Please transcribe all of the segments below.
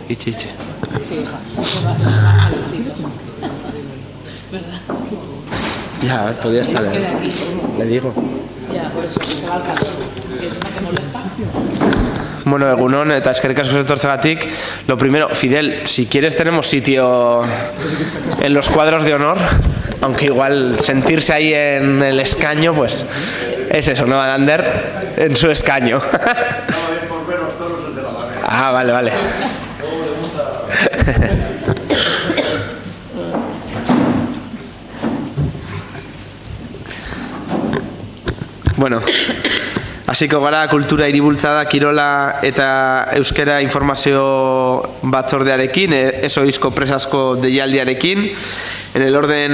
Ichi. Sí, hija. ¿Verdad? Ya, podía estar. Le digo. Ya, por eso se va al calor. Que no se molesta. Bueno, egunon, eta eskerrik asko etortzegatik. Lo primero, Fidel, si quieres tenemos sitio en los cuadros de honor, aunque igual sentirse ahí en el escaño, pues es eso, ¿no? Alander en su escaño. Ah, vale. Bueno, hasiko gara kultura hiribultzada, kirola eta euskera informazio batzordearekin, ezoizko presazko deialdiarekin. En el orden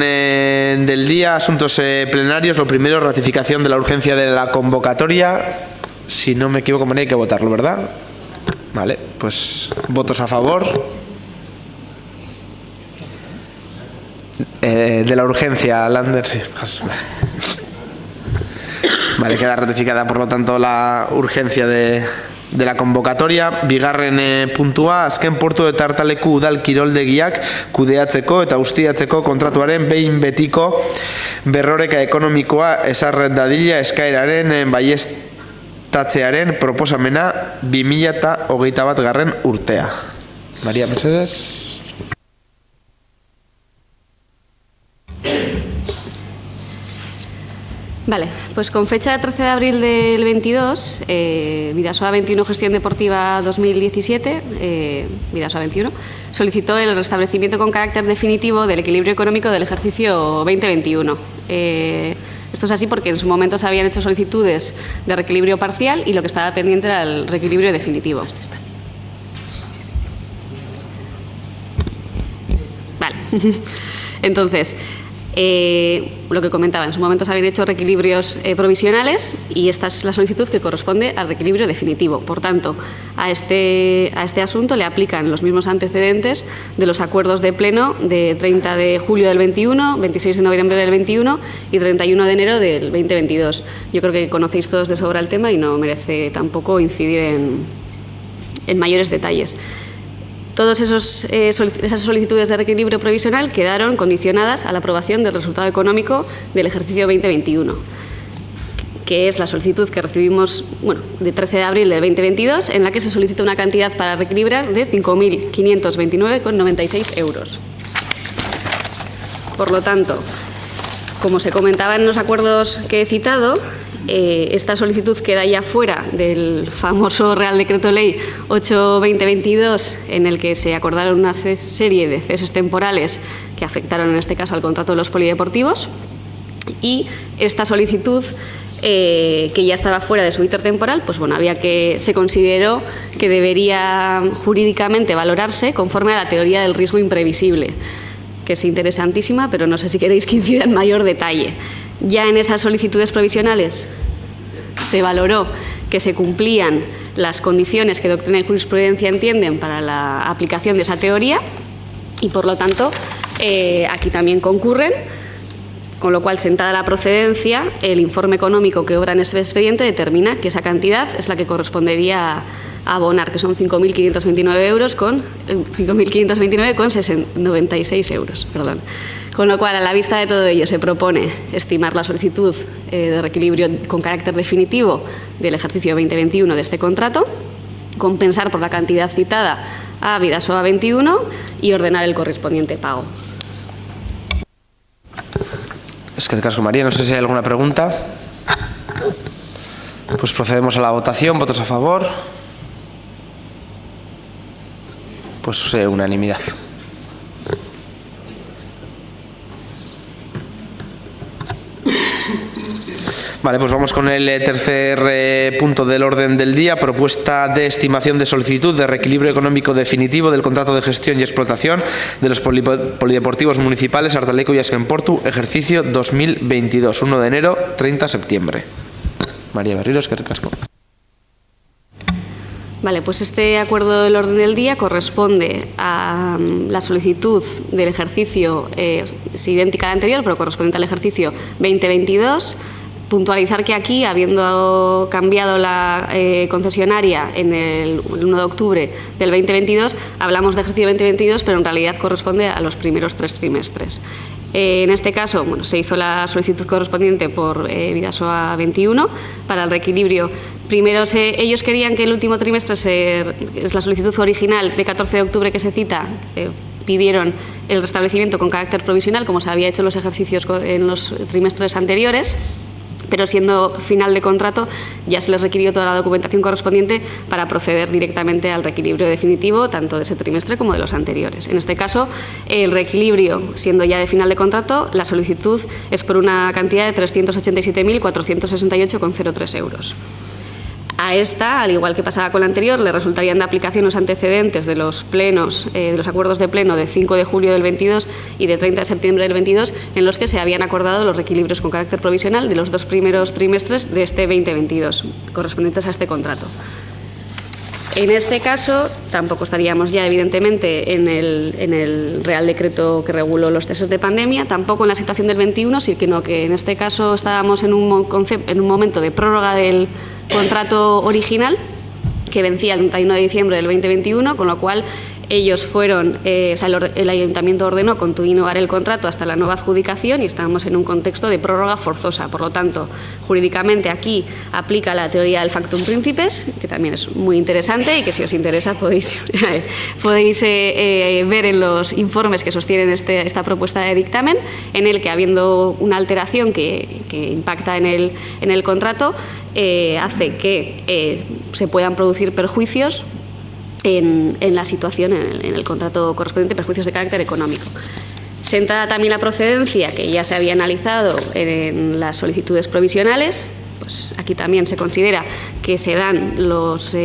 del día, asuntos plenarios, lo primero, ratificación de la urgencia de la convocatoria. Si no me equivoco, hay que votarlo, ¿verdad? Vale, pues votos a favor. De la urgencia, Lander, sí. Vale, queda ratificada, por lo tanto, la urgencia de la convocatoria. Bigarren puntua, azken portu eta hartaleku udal kiroldegiak kudeatzeko eta ustiatzeko kontratuaren behin betiko berroreka ekonomikoa ezarren dadila eskaeraren baieztatzearen proposamena 2021 urtea. María Mercedes. Vale, pues con fecha 13 de abril del 22, Bidasoa 21 Gestión Deportiva 2017, Bidasoa 21, solicitó el restablecimiento con carácter definitivo del equilibrio económico del ejercicio 2021. Esto es así porque en su momento se habían hecho solicitudes de reequilibrio parcial y lo que estaba pendiente era el reequilibrio definitivo. Vale, entonces... lo que comentaba, en su momento se habían hecho reequilibrios provisionales y esta es la solicitud que corresponde al reequilibrio definitivo. Por tanto, a este asunto le aplican los mismos antecedentes de los acuerdos de pleno de 30 de julio del 21, 26 de noviembre del 21 y 31 de enero del 2022. Yo creo que conocéis todos de sobra el tema y no merece tampoco incidir en mayores detalles. Todas esas solicitudes de reequilibrio provisional quedaron condicionadas a la aprobación del resultado económico del ejercicio 2021, que es la solicitud que recibimos de 13 de abril del 2022, en la que se solicita una cantidad para reequilibrar de 5.529,96 euros. Por lo tanto, como se comentaba en los acuerdos que he citado, esta solicitud queda ya fuera del famoso Real Decreto Ley 8/2022, en el que se acordaron una serie de ceses temporales que afectaron en este caso al contrato de los polideportivos, y esta solicitud que ya estaba fuera de su íter temporal, pues se consideró que debería jurídicamente valorarse conforme a la teoría del riesgo imprevisible, que es interesantísima, pero no sé si queréis que incida en mayor detalle. Ya en esas solicitudes provisionales se valoró que se cumplían las condiciones que doctrina y jurisprudencia entienden para la aplicación de esa teoría y, por lo tanto, aquí también concurren, con lo cual, sentada la procedencia, el informe económico que obra en ese expediente determina que esa cantidad es la que correspondería a abonar, que son 5.529,96 euros. Perdón. Con lo cual, a la vista de todo ello, se propone estimar la solicitud de reequilibrio con carácter definitivo del ejercicio 2021 de este contrato, compensar por la cantidad citada a Bidasoa 21 y ordenar el correspondiente pago. Es que el caso, María, no sé si hay alguna pregunta. Pues procedemos a la votación. ¿Votos a favor? Pues unanimidad. Vale, pues vamos con el tercer punto del orden del día, propuesta de estimación de solicitud de reequilibrio económico definitivo del contrato de gestión y explotación de los polideportivos municipales Artaleco y Askenportu, ejercicio 2022, 1 de enero, 30 de septiembre. María Berriros, que recasco. Vale, pues este acuerdo del orden del día corresponde a la solicitud del ejercicio, es idéntica a la anterior, pero correspondiente al ejercicio 2022, puntualizar que aquí, habiendo cambiado la concesionaria en el 1 de octubre del 2022, hablamos de ejercicio 2022, pero en realidad corresponde a los primeros 3 trimestres. En este caso, bueno, se hizo la solicitud correspondiente por Bidasoa 21 para el reequilibrio. Primero, ellos querían que el último trimestre, es la solicitud original de 14 de octubre que se cita, pidieron el restablecimiento con carácter provisional, como se había hecho en los ejercicios en los trimestres anteriores, pero siendo final de contrato ya se les requirió toda la documentación correspondiente para proceder directamente al reequilibrio definitivo, tanto de ese trimestre como de los anteriores. En este caso, el reequilibrio, siendo ya de final de contrato, la solicitud es por una cantidad de 387.468,03 euros. A esta, al igual que pasaba con la anterior, le resultarían de aplicación los antecedentes de los plenos, de los acuerdos de pleno de 5 de julio del 22 y de 30 de septiembre del 22, en los que se habían acordado los reequilibrios con carácter provisional de los 2 primeros trimestres de este 2022, correspondientes a este contrato. En este caso, tampoco estaríamos ya, evidentemente, en el Real Decreto que reguló los ceses de pandemia, tampoco en la situación del 21, sino que en este caso estábamos en un momento de prórroga del contrato original, que vencía el 31 de diciembre del 2021, con lo cual ellos fueron, el Ayuntamiento ordenó continuar el contrato hasta la nueva adjudicación y estábamos en un contexto de prórroga forzosa. Por lo tanto, jurídicamente aquí aplica la teoría del factum principes, que también es muy interesante y que si os interesa podéis ver en los informes que sostienen esta propuesta de dictamen, en el que, habiendo una alteración que impacta en el contrato, hace que se puedan producir perjuicios en la situación, en el contrato correspondiente, perjuicios de carácter económico. Sentada también la procedencia, que ya se había analizado en las solicitudes provisionales, pues aquí también se considera que se dan las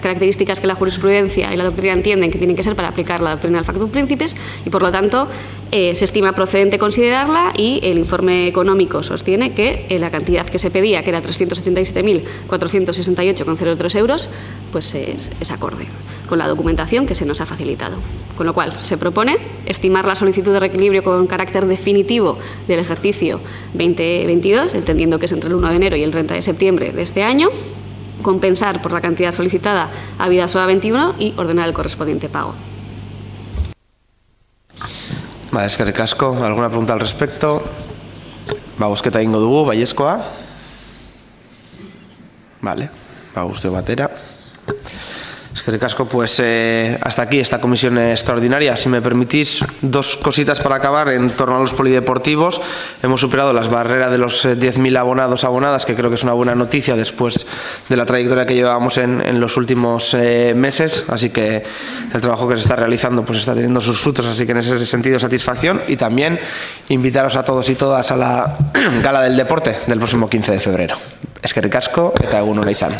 características que la jurisprudencia y la doctrina entienden que tienen que ser para aplicar la doctrina del factum principes y, por lo tanto, se estima procedente considerarla y el informe económico sostiene que la cantidad que se pedía, que era 387.468,03 euros, pues es acorde con la documentación que se nos ha facilitado. Con lo cual, se propone estimar la solicitud de reequilibrio con carácter definitivo del ejercicio 2022, entendiendo que es entre el 1 de enero y el 30 de septiembre de este año, compensar por la cantidad solicitada a Bidasoa 21 y ordenar el correspondiente pago. Vale, eskerrik asko. ¿Alguna pregunta al respecto? Bozketa egingo dugu, baiezkoa. Vale, guztio batera. Eskerrik asko, pues hasta aquí esta comisión extraordinaria. Si me permitís, 2 cositas para acabar en torno a los polideportivos. Hemos superado las barreras de los 10.000 abonadas, que creo que es una buena noticia después de la trayectoria que llevábamos en los últimos meses. Así que el trabajo que se está realizando pues está teniendo sus frutos, así que en ese sentido satisfacción. Y también invitaros a todos y todas a la Gala del Deporte del próximo 15 de febrero. Eskerrik asko eta egun ona izan.